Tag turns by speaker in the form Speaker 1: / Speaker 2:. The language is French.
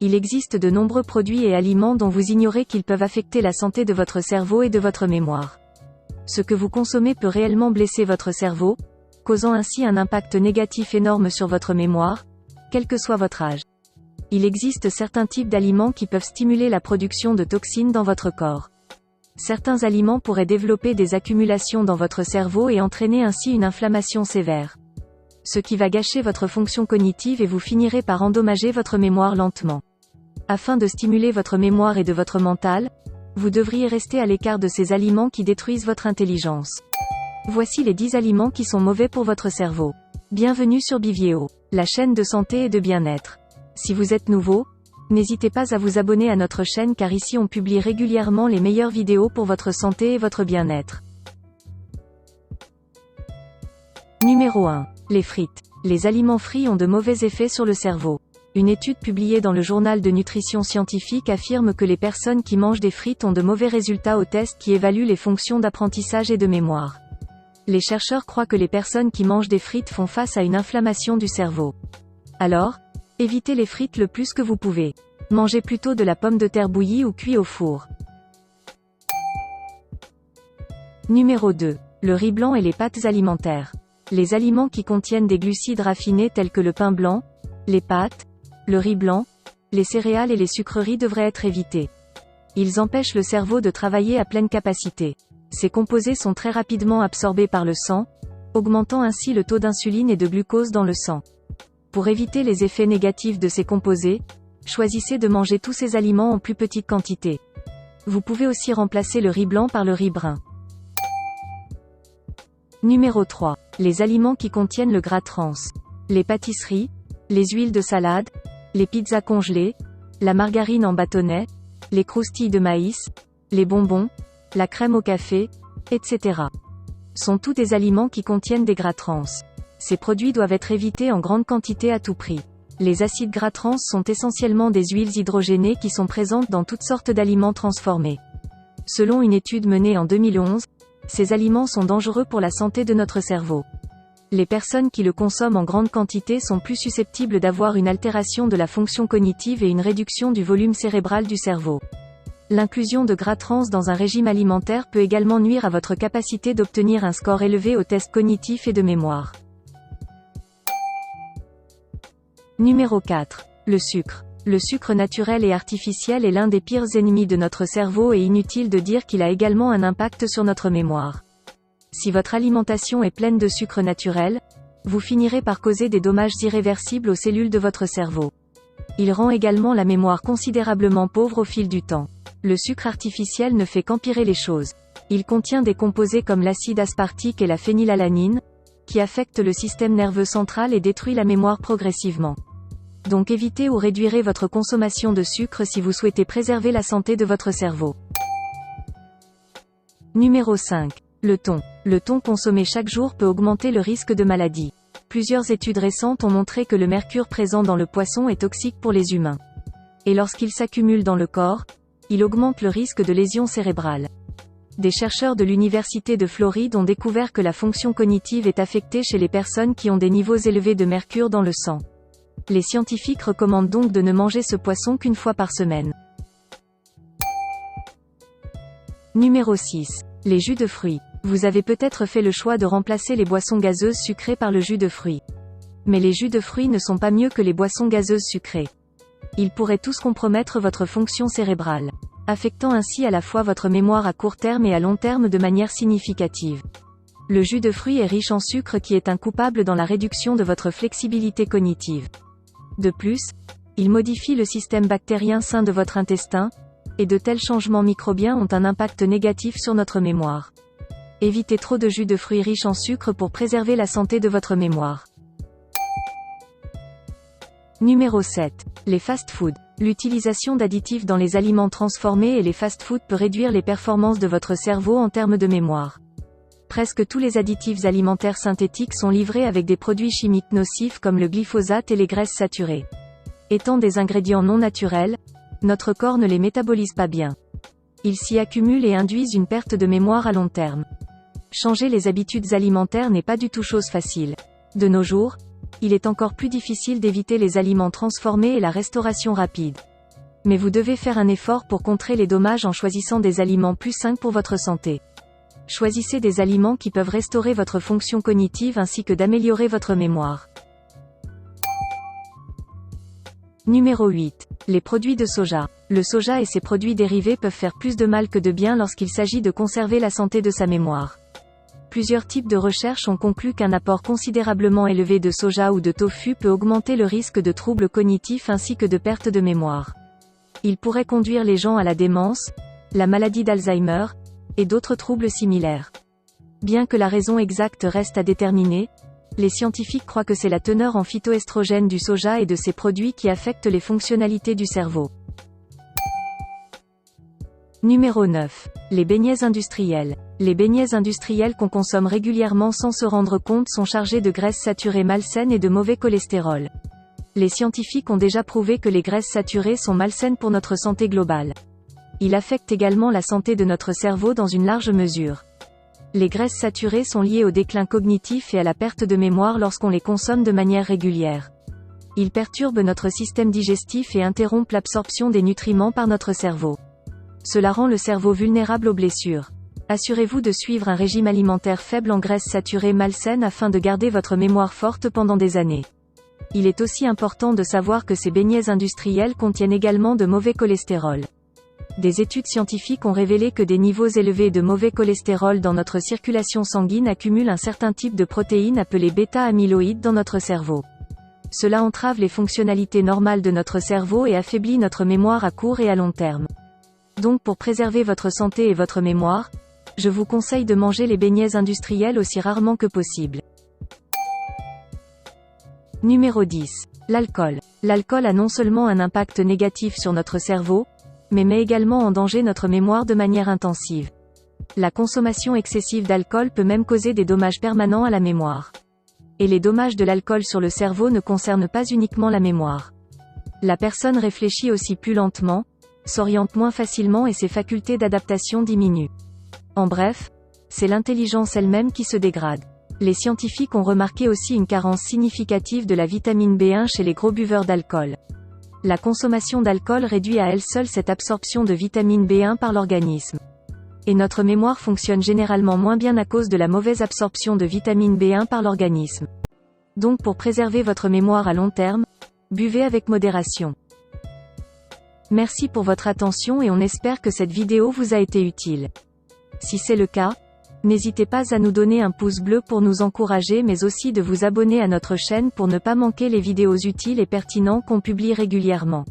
Speaker 1: Il existe de nombreux produits et aliments dont vous ignorez qu'ils peuvent affecter la santé de votre cerveau et de votre mémoire. Ce que vous consommez peut réellement blesser votre cerveau, causant ainsi un impact négatif énorme sur votre mémoire, quel que soit votre âge. Il existe certains types d'aliments qui peuvent stimuler la production de toxines dans votre corps. Certains aliments pourraient développer des accumulations dans votre cerveau et entraîner ainsi une inflammation sévère. Ce qui va gâcher votre fonction cognitive et vous finirez par endommager votre mémoire lentement. Afin de stimuler votre mémoire et de votre mental, vous devriez rester à l'écart de ces aliments qui détruisent votre intelligence. Voici les 10 aliments qui sont mauvais pour votre cerveau. Bienvenue sur Bivieo, la chaîne de santé et de bien-être. Si vous êtes nouveau, n'hésitez pas à vous abonner à notre chaîne car ici on publie régulièrement les meilleures vidéos pour votre santé et votre bien-être. Numéro 1. Les frites. Les aliments frits ont de mauvais effets sur le cerveau. Une étude publiée dans le journal de nutrition scientifique affirme que les personnes qui mangent des frites ont de mauvais résultats aux tests qui évaluent les fonctions d'apprentissage et de mémoire. Les chercheurs croient que les personnes qui mangent des frites font face à une inflammation du cerveau. Alors, évitez les frites le plus que vous pouvez. Mangez plutôt de la pomme de terre bouillie ou cuit au four. Numéro 2. Le riz blanc et les pâtes alimentaires. Les aliments qui contiennent des glucides raffinés tels que le pain blanc, les pâtes, le riz blanc, les céréales et les sucreries devraient être évités. Ils empêchent le cerveau de travailler à pleine capacité. Ces composés sont très rapidement absorbés par le sang, augmentant ainsi le taux d'insuline et de glucose dans le sang. Pour éviter les effets négatifs de ces composés, choisissez de manger tous ces aliments en plus petite quantité. Vous pouvez aussi remplacer le riz blanc par le riz brun. Numéro 3. Les aliments qui contiennent le gras trans. Les pâtisseries, les huiles de salade, les pizzas congelées, la margarine en bâtonnets, les croustilles de maïs, les bonbons, la crème au café, etc. sont tous des aliments qui contiennent des gras trans. Ces produits doivent être évités en grande quantité à tout prix. Les acides gras trans sont essentiellement des huiles hydrogénées qui sont présentes dans toutes sortes d'aliments transformés. Selon une étude menée en 2011, ces aliments sont dangereux pour la santé de notre cerveau. Les personnes qui le consomment en grande quantité sont plus susceptibles d'avoir une altération de la fonction cognitive et une réduction du volume cérébral du cerveau. L'inclusion de gras trans dans un régime alimentaire peut également nuire à votre capacité d'obtenir un score élevé aux tests cognitifs et de mémoire. Numéro 4. Le sucre. Le sucre naturel et artificiel est l'un des pires ennemis de notre cerveau et inutile de dire qu'il a également un impact sur notre mémoire. Si votre alimentation est pleine de sucre naturel, vous finirez par causer des dommages irréversibles aux cellules de votre cerveau. Il rend également la mémoire considérablement pauvre au fil du temps. Le sucre artificiel ne fait qu'empirer les choses. Il contient des composés comme l'acide aspartique et la phénylalanine, qui affectent le système nerveux central et détruisent la mémoire progressivement. Donc évitez ou réduirez votre consommation de sucre si vous souhaitez préserver la santé de votre cerveau. Numéro 5. Le thon. Le thon consommé chaque jour peut augmenter le risque de maladie. Plusieurs études récentes ont montré que le mercure présent dans le poisson est toxique pour les humains. Et lorsqu'il s'accumule dans le corps, il augmente le risque de lésions cérébrales. Des chercheurs de l'Université de Floride ont découvert que la fonction cognitive est affectée chez les personnes qui ont des niveaux élevés de mercure dans le sang. Les scientifiques recommandent donc de ne manger ce poisson qu'une fois par semaine. Numéro 6. Les jus de fruits. Vous avez peut-être fait le choix de remplacer les boissons gazeuses sucrées par le jus de fruits. Mais les jus de fruits ne sont pas mieux que les boissons gazeuses sucrées. Ils pourraient tous compromettre votre fonction cérébrale, affectant ainsi à la fois votre mémoire à court terme et à long terme de manière significative. Le jus de fruits est riche en sucre qui est un coupable dans la réduction de votre flexibilité cognitive. De plus, il modifie le système bactérien sain de votre intestin, et de tels changements microbiens ont un impact négatif sur notre mémoire. Évitez trop de jus de fruits riches en sucre pour préserver la santé de votre mémoire. Numéro 7. Les fast-foods. L'utilisation d'additifs dans les aliments transformés et les fast-foods peut réduire les performances de votre cerveau en termes de mémoire. Presque tous les additifs alimentaires synthétiques sont livrés avec des produits chimiques nocifs comme le glyphosate et les graisses saturées. Étant des ingrédients non naturels, notre corps ne les métabolise pas bien. Ils s'y accumulent et induisent une perte de mémoire à long terme. Changer les habitudes alimentaires n'est pas du tout chose facile. De nos jours, il est encore plus difficile d'éviter les aliments transformés et la restauration rapide. Mais vous devez faire un effort pour contrer les dommages en choisissant des aliments plus sains pour votre santé. Choisissez des aliments qui peuvent restaurer votre fonction cognitive ainsi que d'améliorer votre mémoire. Numéro 8. Les produits de soja. Le soja et ses produits dérivés peuvent faire plus de mal que de bien lorsqu'il s'agit de conserver la santé de sa mémoire. Plusieurs types de recherches ont conclu qu'un apport considérablement élevé de soja ou de tofu peut augmenter le risque de troubles cognitifs ainsi que de perte de mémoire. Il pourrait conduire les gens à la démence, la maladie d'Alzheimer, et d'autres troubles similaires. Bien que la raison exacte reste à déterminer, les scientifiques croient que c'est la teneur en phytoestrogènes du soja et de ses produits qui affectent les fonctionnalités du cerveau. Numéro 9. Les beignets industriels. Les beignets industriels qu'on consomme régulièrement sans se rendre compte sont chargés de graisses saturées malsaines et de mauvais cholestérol. Les scientifiques ont déjà prouvé que les graisses saturées sont malsaines pour notre santé globale. Il affecte également la santé de notre cerveau dans une large mesure. Les graisses saturées sont liées au déclin cognitif et à la perte de mémoire lorsqu'on les consomme de manière régulière. Ils perturbent notre système digestif et interrompent l'absorption des nutriments par notre cerveau. Cela rend le cerveau vulnérable aux blessures. Assurez-vous de suivre un régime alimentaire faible en graisses saturées malsaines afin de garder votre mémoire forte pendant des années. Il est aussi important de savoir que ces beignets industriels contiennent également de mauvais cholestérol. Des études scientifiques ont révélé que des niveaux élevés de mauvais cholestérol dans notre circulation sanguine accumulent un certain type de protéines appelées bêta-amyloïdes dans notre cerveau. Cela entrave les fonctionnalités normales de notre cerveau et affaiblit notre mémoire à court et à long terme. Donc pour préserver votre santé et votre mémoire, je vous conseille de manger les beignets industriels aussi rarement que possible. Numéro 10. L'alcool. L'alcool a non seulement un impact négatif sur notre cerveau, mais met également en danger notre mémoire de manière intensive. La consommation excessive d'alcool peut même causer des dommages permanents à la mémoire. Et les dommages de l'alcool sur le cerveau ne concernent pas uniquement la mémoire. La personne réfléchit aussi plus lentement, s'oriente moins facilement et ses facultés d'adaptation diminuent. En bref, c'est l'intelligence elle-même qui se dégrade. Les scientifiques ont remarqué aussi une carence significative de la vitamine B1 chez les gros buveurs d'alcool. La consommation d'alcool réduit à elle seule cette absorption de vitamine B1 par l'organisme. Et notre mémoire fonctionne généralement moins bien à cause de la mauvaise absorption de vitamine B1 par l'organisme. Donc pour préserver votre mémoire à long terme, buvez avec modération. Merci pour votre attention et on espère que cette vidéo vous a été utile. Si c'est le cas, n'hésitez pas à nous donner un pouce bleu pour nous encourager mais aussi de vous abonner à notre chaîne pour ne pas manquer les vidéos utiles et pertinentes qu'on publie régulièrement.